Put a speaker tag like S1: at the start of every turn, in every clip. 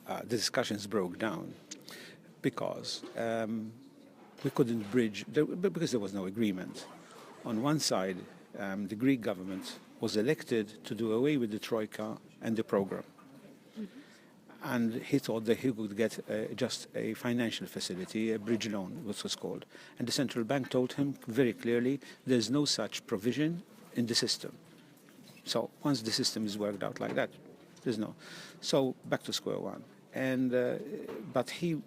S1: the discussions broke down because we couldn't bridge, because there was no agreement. On one side, the Greek government was elected to do away with the Troika and the program. And he thought that he could get just a financial facility, a bridge loan, what was called. And the central bank told him very clearly, there's no such provision in the system. So once the system is worked out like that, there's no. So back to square one. And but he,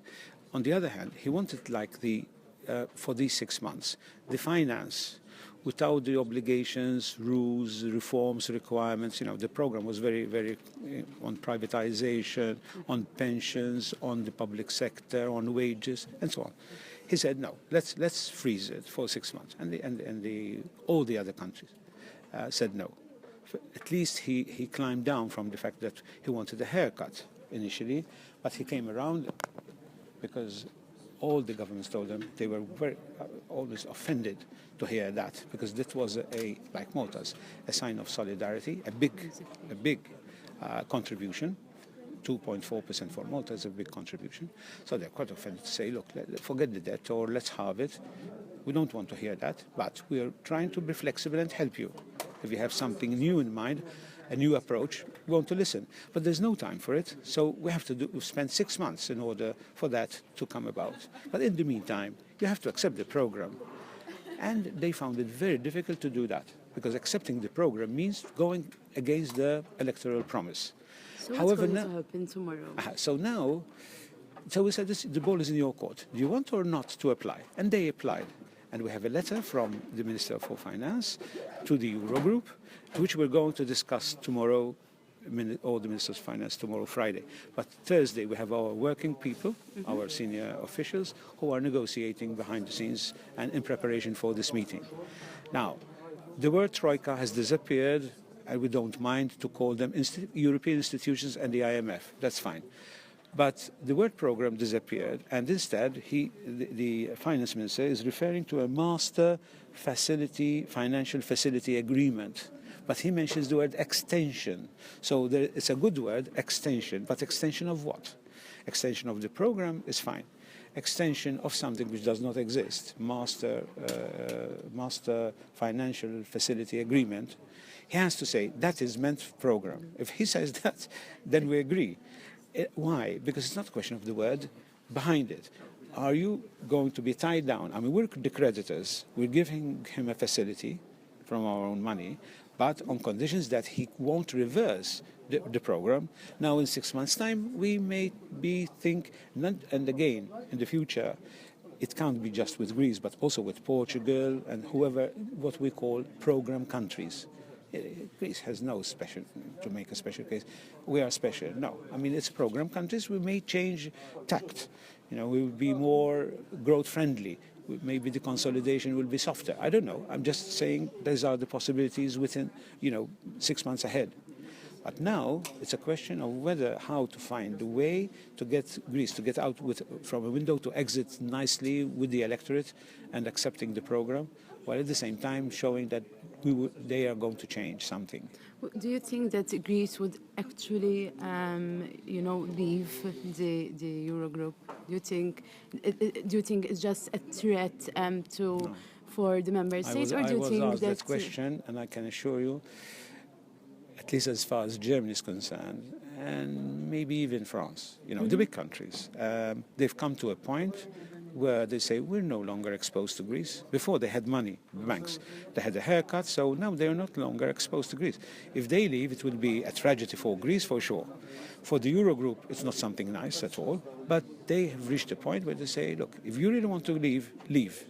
S1: on the other hand, he wanted like for these 6 months, the finance without the obligations, rules, reforms, requirements. The program was very, very on privatization, on pensions, on the public sector, on wages, and so on. He said, no, let's freeze it for 6 months. And all the other countries said no. At least he climbed down from the fact that he wanted a haircut initially, but he came around because all the governments told them they were very always offended to hear that, because that was like Malta's, a sign of solidarity, a big contribution. 2.4% for Malta is a big contribution. So they're quite offended to say, look, forget the debt or let's halve it. We don't want to hear that, but we're trying to be flexible and help you. If you have something new in mind, a new approach, we want to listen. But there's no time for it, so we have to spend 6 months in order for that to come about. But in the meantime, you have to accept the program. And they found it very difficult to do that, because accepting the program means going against the electoral promise.
S2: So what's going to happen tomorrow?
S1: So we said, the ball is in your court. Do you want or not to apply? And they applied. And we have a letter from the Minister for Finance to the Eurogroup, which we're going to discuss tomorrow, all the Ministers of Finance tomorrow, Friday. But Thursday, we have our working people, our senior officials, who are negotiating behind the scenes and in preparation for this meeting. Now, the word Troika has disappeared, and we don't mind to call them European institutions and the IMF. That's fine. But the word program disappeared, and instead the finance minister is referring to a master financial facility agreement. But he mentions the word extension. So it's a good word, extension. But extension of what? Extension of the program is fine. Extension of something which does not exist, master financial facility agreement. He has to say that is meant program. If he says that, then we agree. Why? Because it's not a question of the word behind it. Are you going to be tied down? I mean, we're the creditors. We're giving him a facility from our own money, but on conditions that he won't reverse the program. Now, in 6 months' time, we may think, and again, in the future, it can't be just with Greece, but also with Portugal and whoever, what we call program countries. Greece has no special, to make a special case. We are special. No. I mean, it's program countries. We may change tact. We will be more growth-friendly. Maybe the consolidation will be softer. I don't know. I'm just saying these are the possibilities within, 6 months ahead. But now it's a question of how to find the way to get Greece to get out from a window, to exit nicely with the electorate and accepting the program, while at the same time showing that they are going to change something.
S2: Do you think that Greece would actually, leave the Eurogroup? Do you think it's just a threat for the member states, or do you think
S1: I was asked that question, and I can assure you, at least as far as Germany is concerned, and maybe even France, the big countries, they've come to a point where they say we're no longer exposed to Greece. Before they had money, banks, they had a haircut, so now they are not longer exposed to Greece. If they leave, it will be a tragedy for Greece for sure. For the Eurogroup, it's not something nice at all, but they have reached a point where they say, look, if you really want to leave, leave.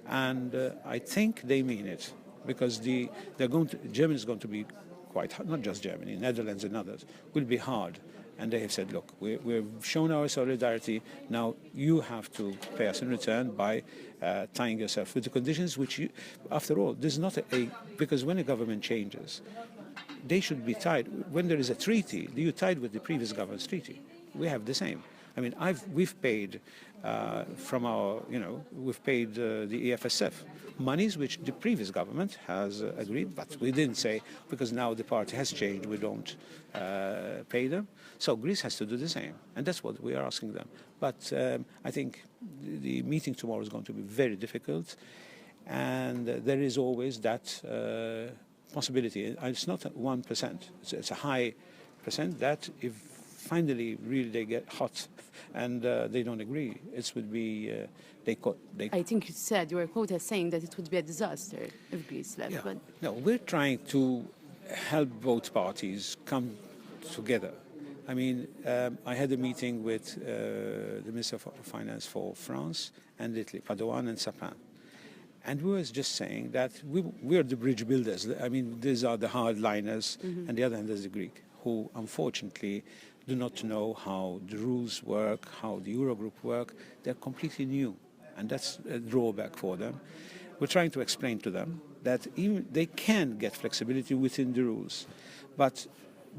S1: And I think they mean it, because Germany is going to be quite hard, not just Germany, Netherlands and others, will be hard. And they have said, look, we've shown our solidarity, now you have to pay us in return by tying yourself with the conditions which, after all, there's not because when a government changes, they should be tied. When there is a treaty, you're tied with the previous government's treaty. We have the same. I mean, we've paid from our, we've paid the EFSF monies which the previous government has agreed, but we didn't say, because now the party has changed, we don't pay them. So Greece has to do the same, and that's what we are asking them. But I think the meeting tomorrow is going to be very difficult, and there is always that possibility. It's not 1%, it's a high percent that if finally really they get hot and they don't agree, it would be,
S2: I think you were quoted as saying that it would be a disaster if Greece left.
S1: Yeah.
S2: But
S1: No, we're trying to help both parties come together. I mean, I had a meeting with the Minister of Finance for France and Italy, Padoan and Sapin. And we were just saying that we're the bridge builders. I mean, these are the hardliners, and the other hand is the Greek, who unfortunately do not know how the rules work, how the Eurogroup work. They're completely new, and that's a drawback for them. We're trying to explain to them that even they can get flexibility within the rules, but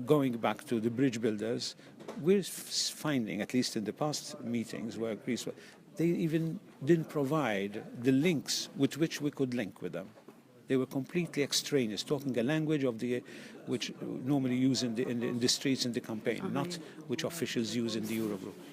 S1: going back to the bridge builders, we're finding, at least in the past meetings where Greece, they even didn't provide the links with which we could link with them. They were completely extraneous, talking a language of which normally used in the streets in the campaign, not which officials use in the Eurogroup.